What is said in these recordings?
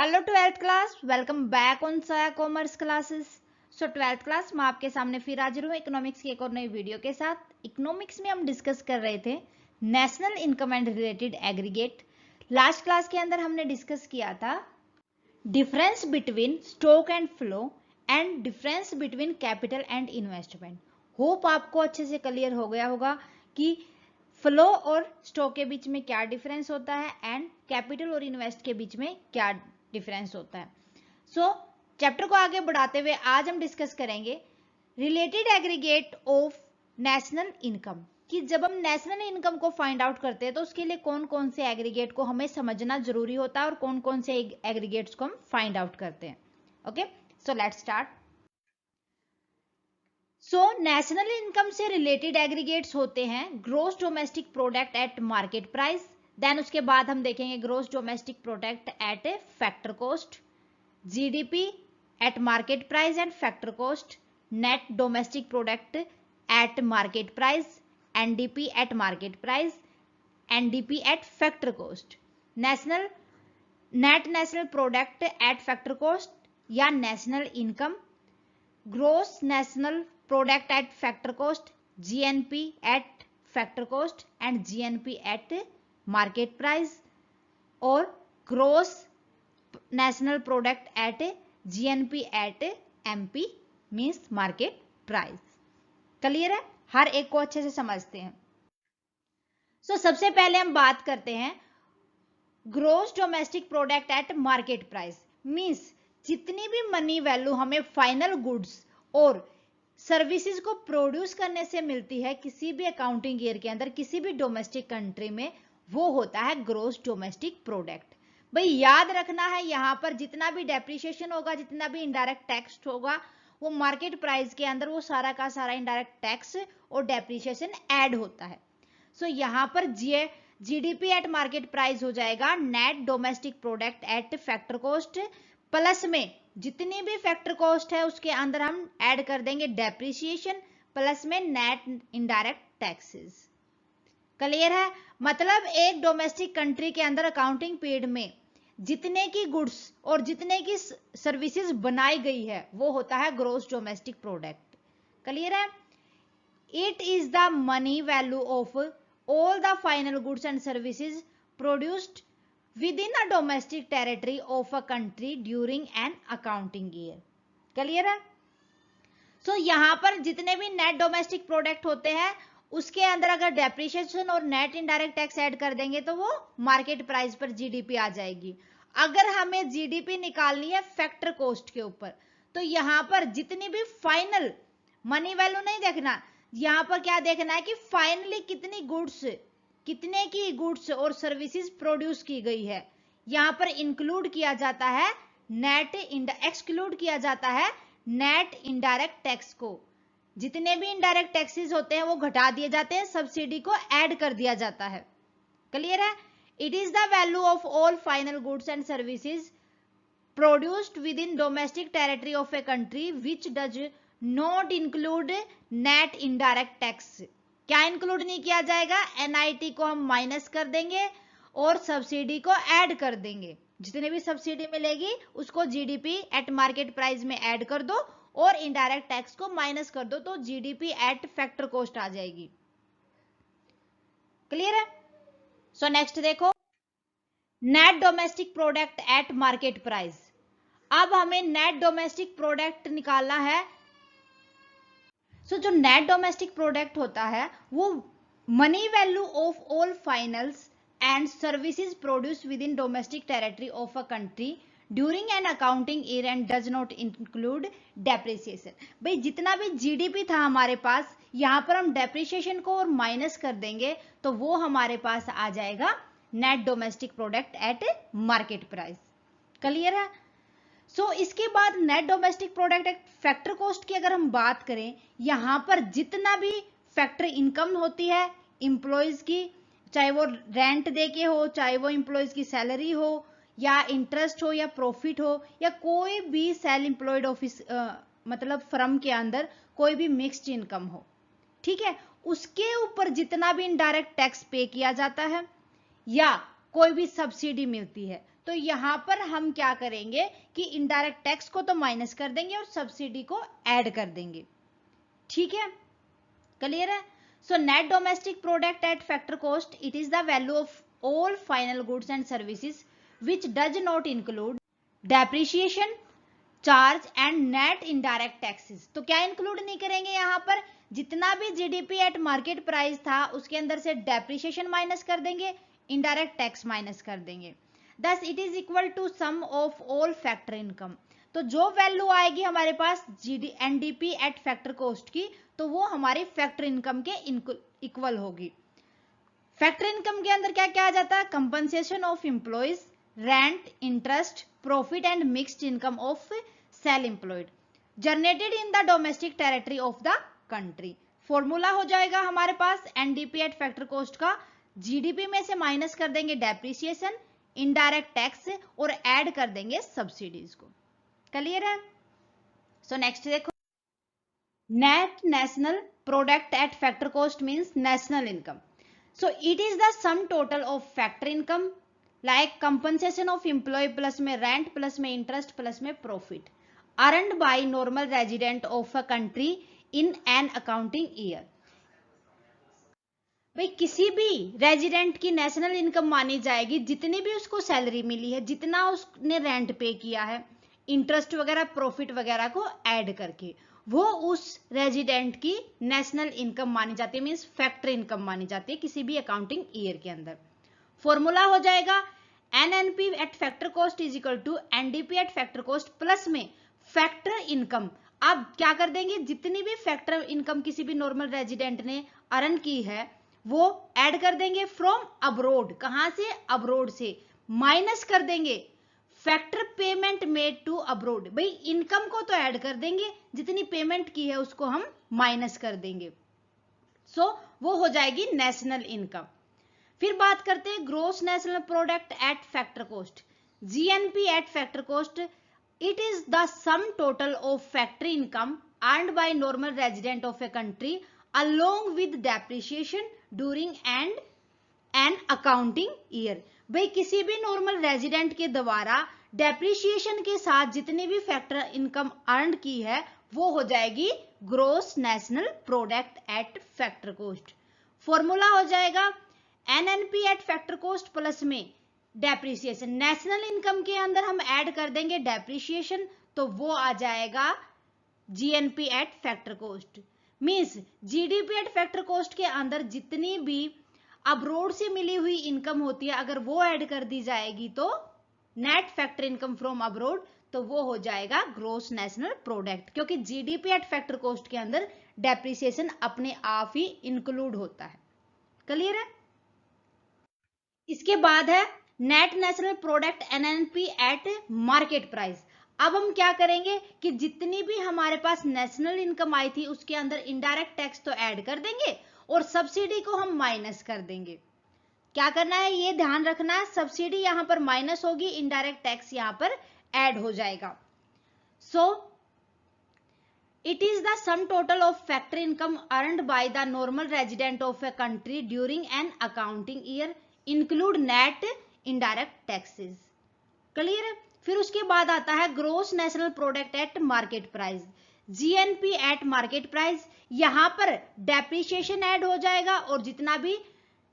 Hello twelfth class, welcome back on Saya commerce classes. So twelfth class मैं आपके सामने फिर हाजिर हूँ इकोनॉमिक्स की एक और नई वीडियो के साथ। इकोनॉमिक्स में हम डिस्कस कर रहे थे national income and related aggregate. Last class के अंदर हमने डिस्कस किया था difference between stock and flow and difference between capital and investment. Hope आपको अच्छे से क्लियर हो गया होगा कि फ्लो और स्टॉक के बीच में क्या डिफरेंस होता है एंड कैपिटल और इन्वेस्ट के बीच में क्या डिफरेंस होता है। चैप्टर को आगे बढ़ाते हुए आज हम डिस्कस करेंगे related aggregate of national income, कि जब हम नेशनल इनकम को फाइंड आउट करते हैं तो उसके लिए कौन कौन से एग्रीगेट को हमें समझना जरूरी होता है और कौन कौन से एग्रीगेट्स को हम फाइंड आउट करते हैं। Okay, so let's start. National income से रिलेटेड एग्रीगेट्स होते हैं gross domestic product at market price, then उसके बाद हम देखेंगे gross domestic product at factor cost, GDP at market price and factor cost, net domestic product at market price, NDP at market price, NDP at factor cost, national net national product at factor cost या national income, gross national product at factor cost, GNP at factor cost and GNP at market price, और gross national product at GNP at MP means market price. Clear है? हर एक को अच्छे से समझते हैं। सबसे पहले हम बात करते हैं gross domestic product at market price, means जितनी भी मनी वैल्यू हमें फाइनल गुड्स और सर्विसेज को प्रोड्यूस करने से मिलती है किसी भी अकाउंटिंग ईयर के अंदर किसी भी डोमेस्टिक कंट्री में, वो होता है ग्रोस डोमेस्टिक प्रोडक्ट। भाई याद रखना है, यहां पर जितना भी डेप्रिसिएशन होगा, जितना भी इनडायरेक्ट टैक्स होगा, वो मार्केट प्राइस के अंदर वो सारा का सारा इनडायरेक्ट टैक्स और डेप्रिसिएशन ऐड होता है। यहां पर जीडीपी एट मार्केट प्राइस हो जाएगा net domestic product at factor cost, plus में जितनी भी फैक्टर कॉस्ट है उसके अंदर हम ऐड कर देंगे डेप्रिसिएशन, प्लस में नेट इनडायरेक्ट टैक्सेस। क्लियर है? मतलब एक डोमेस्टिक कंट्री के अंदर अकाउंटिंग पीरियड में जितने की गुड्स और जितने की सर्विसेज बनाई गई है वो होता है ग्रोस डोमेस्टिक प्रोडक्ट। क्लियर है? It is the money value of all the final goods and services produced within a domestic territory of a country during an accounting year। Clear है? यहां पर जितने भी नेट डोमेस्टिक प्रोडक्ट होते हैं उसके अंदर अगर डेप्रिसिएशन और नेट इनडायरेक्ट टैक्स ऐड कर देंगे तो वो मार्केट प्राइस पर जीडीपी आ जाएगी। अगर हमें जीडीपी निकालनी है फैक्टर कॉस्ट के ऊपर, तो यहां पर जितनी भी फाइनल मनी वैल्यू नहीं देखना, यहां पर क्या देखना है कि फाइनली कितने की गुड्स और सर्विसेज प्रोड्यूस की गई है। यहां पर इंक्लूड किया जाता है एक्सक्लूड किया जाता है नेट इनडायरेक्ट टैक्स को। जितने भी इनडायरेक्ट टैक्सेस होते हैं वो घटा दिए जाते हैं, सब्सिडी को ऐड कर दिया जाता है। क्लियर है? It is the value of all final goods and services produced with in domestic territory of a country which does not include net indirect tax. क्या इंक्लूड नहीं किया जाएगा? एनआईटी को हम माइनस कर देंगे और सब्सिडी को ऐड कर देंगे। जितने भी सब्सिडी मिलेगी उसको जीडीपी एट मार्केट प्राइस में ऐड कर दो और इनडायरेक्ट टैक्स को माइनस कर दो, तो जीडीपी एट फैक्टर कॉस्ट आ जाएगी। क्लियर है? नेक्स्ट देखो, net domestic product at market price. अब हमें नेट डोमेस्टिक प्रोडक्ट निकालना है। जो नेट डोमेस्टिक प्रोडक्ट होता है वो money value of all finals and services produce with in domestic territory of a country during an accounting year and does not include depreciation. भाई जितना भी जीडीपी था हमारे पास, यहां पर हम डेप्रिसिएशन को और माइनस कर देंगे तो वो हमारे पास आ जाएगा net domestic product at market price. Clear है? इसके बाद नेट डोमेस्टिक प्रोडक्ट एक फैक्टर कॉस्ट की अगर हम बात करें, यहां पर जितना भी फैक्टर इनकम होती है इंप्लॉइज की, चाहे वो रेंट देके हो, चाहे वो इंप्लॉइज की सैलरी हो या इंटरेस्ट हो या प्रॉफिट हो या कोई भी सेल इंप्लॉयड ऑफिस मतलब फर्म के अंदर कोई भी मिक्स्ड इनकम हो, ठीक है, उसके ऊपर जितना भी इनडायरेक्ट टैक्स पे किया जाता है या कोई भी सब्सिडी मिलती है, तो यहां पर हम क्या करेंगे कि इनडायरेक्ट टैक्स को तो माइनस कर देंगे और सब्सिडी को ऐड कर देंगे। ठीक है, क्लियर है। So net domestic product at factor cost, it is the value of all final goods and services which does not include depreciation charge and net indirect taxes. तो क्या इंक्लूड नहीं करेंगे यहाँ पर, जितना भी जीडीपी एट मार्केट प्राइस था उसके अंदर से डेप्रिसिएशन माइनस कर देंगे, इनडायरेक्ट टैक्स माइनस कर देंगे। Thus it is equal to sum of all factor income. तो जो वैल्यू आएगी हमारे पास एनडीपी एट फैक्टर कॉस्ट की, तो वो हमारी फैक्टर इनकम के इक्वल होगी। फैक्टर इनकम के अंदर क्या क्या आ जाता है, compensation of employees, rent, interest, profit and mixed income of self employed generated in the domestic territory of the country. Formula हो जाएगा हमारे पास एनडीपी एट फैक्टर कॉस्ट का, जीडीपी में से माइनस कर देंगे डेप्रिसिएशन, इनडायरेक्ट टैक्स और ऐड कर देंगे सब्सिडीज को। क्लियर है। सो नेक्स्ट देखो, net national product at factor cost means national income. So it is the sum total of factor income like compensation of employ plus में rent plus में interest plus में profit earned by normal resident of a country in an accounting year. भाई किसी भी resident की national income मानी जाएगी जितनी भी उसको सैलरी मिली है, जितना उसने रेंट पे किया है, इंटरेस्ट वगैरह प्रॉफिट वगैरह को ऐड करके, वो उस रेजिडेंट की नेशनल इनकम मानी जाती है, मींस फैक्टर इनकम मानी जाती है किसी भी अकाउंटिंग ईयर के अंदर। फॉर्मूला हो जाएगा NNP at factor cost is equal to NDP at factor cost plus में फैक्टर इनकम। अब क्या कर देंगे, जितनी भी फैक्टर इनकम किसी भी नॉर्मल रेजिडेंट ने अर्न की है वो ऐड कर देंगे फ्रॉम अब्रोड। कहां से, अब्रोड से, माइनस कर देंगे factor payment made to abroad. भाई इनकम को तो ऐड कर देंगे, जितनी पेमेंट की है उसको हम माइनस कर देंगे। सो वो हो जाएगी नेशनल इनकम। फिर बात करते हैं gross national product at factor cost, GNP at factor cost. It is the sum total of factor income earned by normal resident of a country along with depreciation during an accounting year. भाई किसी भी normal resident के द्वारा depreciation के साथ जितनी भी factor income earn की है वो हो जाएगी gross national product at factor cost. Formula हो जाएगा NNP at factor cost plus में डेप्रिसिएशन। नेशनल इनकम के अंदर हम ऐड कर देंगे डेप्रिसिएशन, तो वो आ जाएगा GNP at factor cost. Means GDP at factor cost के अंदर जितनी भी अब्रोड से मिली हुई इनकम होती है अगर वो ऐड कर दी जाएगी तो net factor income from abroad, तो वो हो जाएगा ग्रोस नेशनल प्रोडक्ट, क्योंकि जीडीपी एट फैक्टर कॉस्ट के अंदर डेप्रिसिएशन अपने आप ही इंक्लूड होता है। क्लियर है। इसके बाद है net national product NNP eight market price. अब हम क्या करेंगे कि जितनी भी हमारे पास नेशनल इनकम आई थी उसके अंदर इनडायरेक्ट टैक्स तो ऐड कर देंगे और सब्सिडी को हम माइनस कर देंगे। क्या करना है, ये ध्यान रखना है, सब्सिडी यहां पर माइनस होगी, इनडायरेक्ट टैक्स यहां पर ऐड हो जाएगा। So it is the sum total of factor income earned by the normal resident of a country during an accounting year include net indirect taxes. Clear है। फिर उसके बाद आता है gross national product at market price, GNP at market price. यहां पर depreciation add हो जाएगा और जितना भी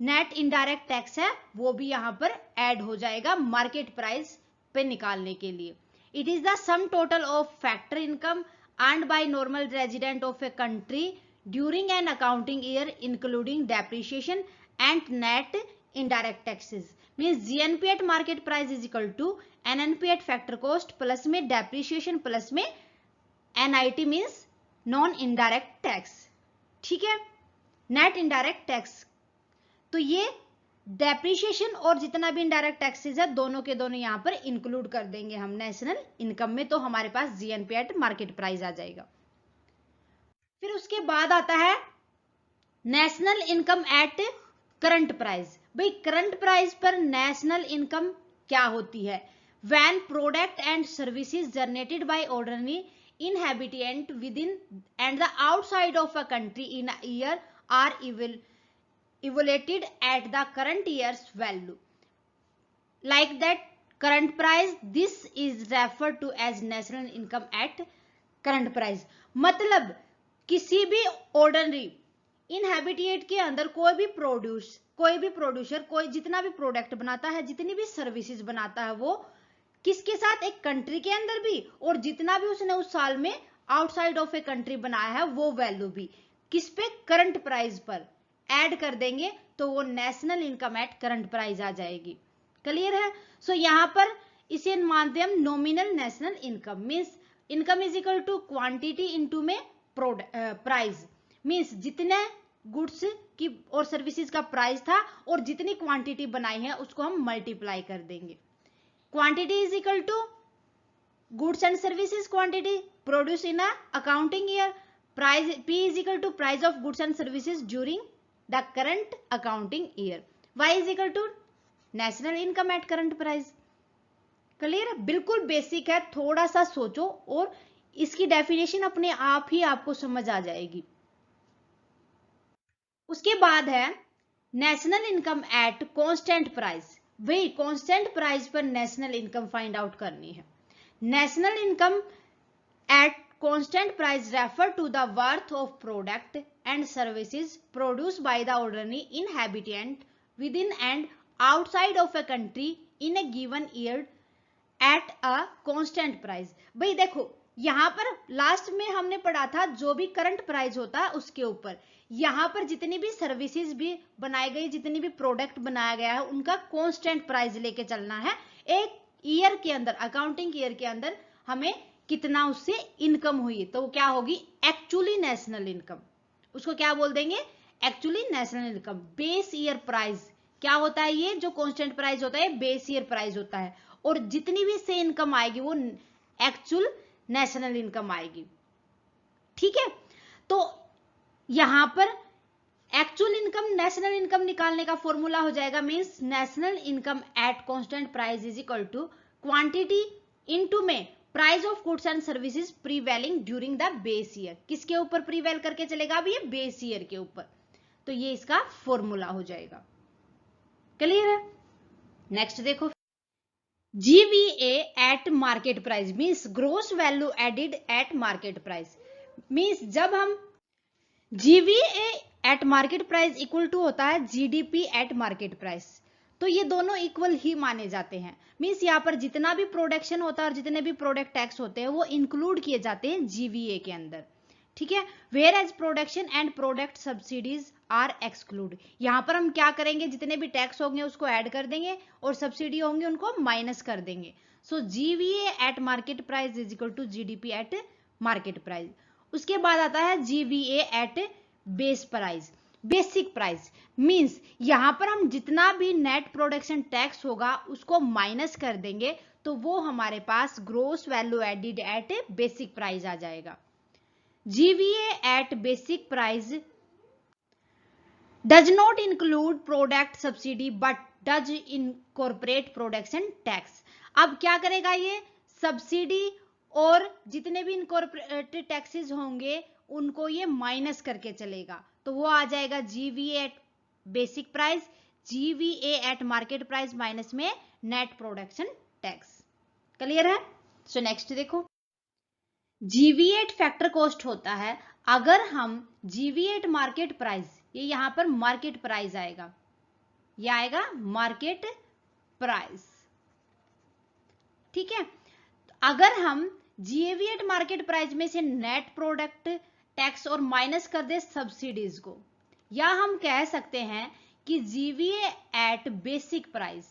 नेट इनडायरेक्ट टैक्स है वो भी यहां पर ऐड हो जाएगा मार्केट प्राइस पे निकालने के लिए। It is the sum total of factor income earned by normal resident of a country during an accounting year including depreciation and net indirect taxes. Means GNP at market price is equal to NNP at factor cost plus में depreciation plus में NIT means non indirect tax. ठीक है, net indirect tax. तो ये depreciation और जितना भी indirect taxes है दोनों के दोनों यहां पर इंक्लूड कर देंगे हम नेशनल इनकम में, तो हमारे पास जीएनपी एट मार्केट प्राइस आ जाएगा। फिर उसके बाद आता है national income at current price. भाई करंट प्राइस पर नेशनल इनकम क्या होती है, when product and services generated by ordinary inhabitant within and the outside of a country in a year are evaluated at the current year's value, like that current price, this is refer to as national income at current price. मतलब किसी भी ordinary इनहैबिटेट के अंदर कोई भी producer कोई जितना भी प्रोडक्ट बनाता है, जितनी भी सर्विसेज बनाता है, वो किसके साथ, एक कंट्री के अंदर भी, और जितना भी उसने उस साल में आउटसाइड ऑफ ए कंट्री बनाया है वो वैल्यू भी किस पे, करंट प्राइस पर ऐड कर देंगे तो वो national income at current price आ जाएगी। क्लियर है? सो यहां पर इसे मानते हैं हम nominal national income. Means income is equal to quantity into में प्राइस। मींस जितने गुड्स की और सर्विसेज का प्राइस था और जितनी क्वांटिटी बनाई है उसको हम मल्टीप्लाई कर देंगे। Quantity is equal to goods and services quantity produce in a accounting year, price P is equal to price of goods and services during the current accounting year, Y is equal to national income at current price। Clear है? बिल्कुल basic है, थोड़ा सा सोचो और इसकी definition अपने आप ही आपको समझ आ जाएगी। उसके बाद है national income at constant price. भाई कांस्टेंट प्राइस पर नेशनल इनकम फाइंड आउट करनी है। National income eight constant price refer to the worth of product and services produced by the ordinary inhabitant within and outside of a country in a given year at a constant price। भाई देखो यहां पर last में हमने पढ़ा था जो भी करंट प्राइस होता है उसके ऊपर, यहां पर जितनी भी सर्विसेज भी बनाई गई, जितनी भी प्रोडक्ट बनाया गया है, उनका कांस्टेंट प्राइस लेके चलना है। एक ईयर के अंदर, अकाउंटिंग ईयर के अंदर हमें कितना उससे इनकम हुई, तो क्या होगी, एक्चुअली नेशनल इनकम। उसको क्या बोल देंगे, actually national income. Base year price क्या होता है, ये जो कांस्टेंट प्राइस होता है बेस ईयर प्राइस होता है, और जितनी भी से इनकम आएगी वो एक्चुअल नेशनल इनकम आएगी। ठीक है? तो यहां पर एक्चुअल इनकम नेशनल इनकम निकालने का फॉर्मूला हो जाएगा, means national income at constant price is equal to quantity into में price of goods and services prevailing during the base year. किसके ऊपर प्रीवेल करके चलेगा, अभी ये बेस ईयर के ऊपर, तो ये इसका फॉर्मूला हो जाएगा। क्लियर है? नेक्स्ट देखो, GVA at market price means gross value added at market price. Means जब हम GVA at market price equal to होता है GDP एट मार्केट प्राइस, तो ये दोनों इक्वल ही माने जाते हैं। मींस यहाँ पर जितना भी प्रोडक्शन होता है और जितने भी प्रोडक्ट टैक्स होते हैं वो इंक्लूड किए जाते हैं GVA के अंदर। ठीक है? Whereas production and product subsidies are exclude. यहाँ पर हम क्या करेंगे, जितने भी टैक्स होंगे उसको ऐड कर देंगे और सब्सिडी होंगे उनको माइनस कर देंगे। So GVA at market price is equal to GDP at market price. उसके बाद आता है GVA at base price, basic price. Means यहां पर हम जितना भी नेट प्रोडक्शन टैक्स होगा उसको माइनस कर देंगे तो वो हमारे पास gross value added at basic price आ जाएगा। GVA at basic price does not include product subsidy but does incorporate production tax. अब क्या करेगा ये, सब्सिडी और जितने भी इनकॉर्पोरेटेड टैक्सेस होंगे उनको ये माइनस करके चलेगा, तो वो आ जाएगा GVA at basic price, GVA at market price minus में नेट प्रोडक्शन टैक्स। क्लियर है? सो नेक्स्ट देखो, GVA एट फैक्टर कॉस्ट होता है अगर हम GVA एट मार्केट प्राइस, ये यहां पर मार्केट प्राइस आएगा, ये आएगा मार्केट प्राइस। ठीक है? अगर हम GVA एट मार्केट प्राइस में से नेट प्रोडक्ट टैक्स और माइनस कर दे सब्सिडीज को, या हम कह सकते हैं कि GVA एट बेसिक प्राइस,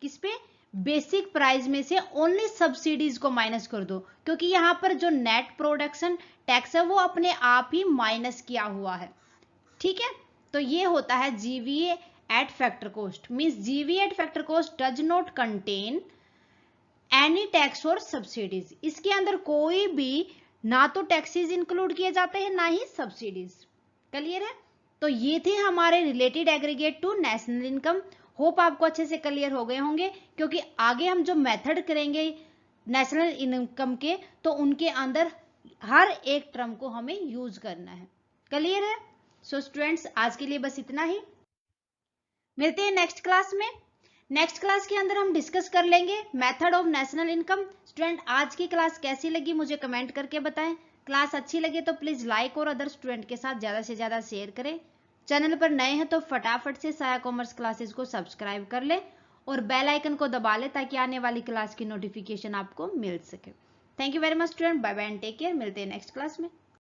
किस पे, बेसिक प्राइस में से ओनली सब्सिडीज को माइनस कर दो, क्योंकि यहां पर जो नेट प्रोडक्शन टैक्स है वो अपने आप ही माइनस किया हुआ है। ठीक है? तो ये होता है GVA at factor cost. Means GVA at factor cost does not contain any tax और सब्सिडीज। इसके अंदर कोई भी ना तो टैक्सेस इंक्लूड किए जाते हैं ना ही सब्सिडीज। क्लियर है? तो ये थे हमारे related aggregate to national income. Hope आपको अच्छे से क्लियर हो गए होंगे, क्योंकि आगे हम जो मेथड करेंगे नेशनल इनकम के तो उनके अंदर हर एक टर्म को हमें यूज करना है। क्लियर है? सो स्टूडेंट्स आज के लिए बस इतना ही, मिलते हैं नेक्स्ट क्लास में। नेक्स्ट क्लास के अंदर हम डिस्कस कर लेंगे method of national income. Student आज की क्लास कैसी लगी मुझे कमेंट करके बताएं। क्लास अच्छी लगे तो प्लीज लाइक और अदर स्टूडेंट के साथ ज्यादा से ज्यादा शेयर करें। चैनल पर नए हैं तो फटाफट से साया कॉमर्स क्लासेस को सब्सक्राइब कर ले और बेल आइकन को दबा ले ताकि आने वाली क्लास की नोटिफिकेशन आपको मिल सके। Thank you very much student, bye bye and take care. मिलते हैं नेक्स्ट क्लास में।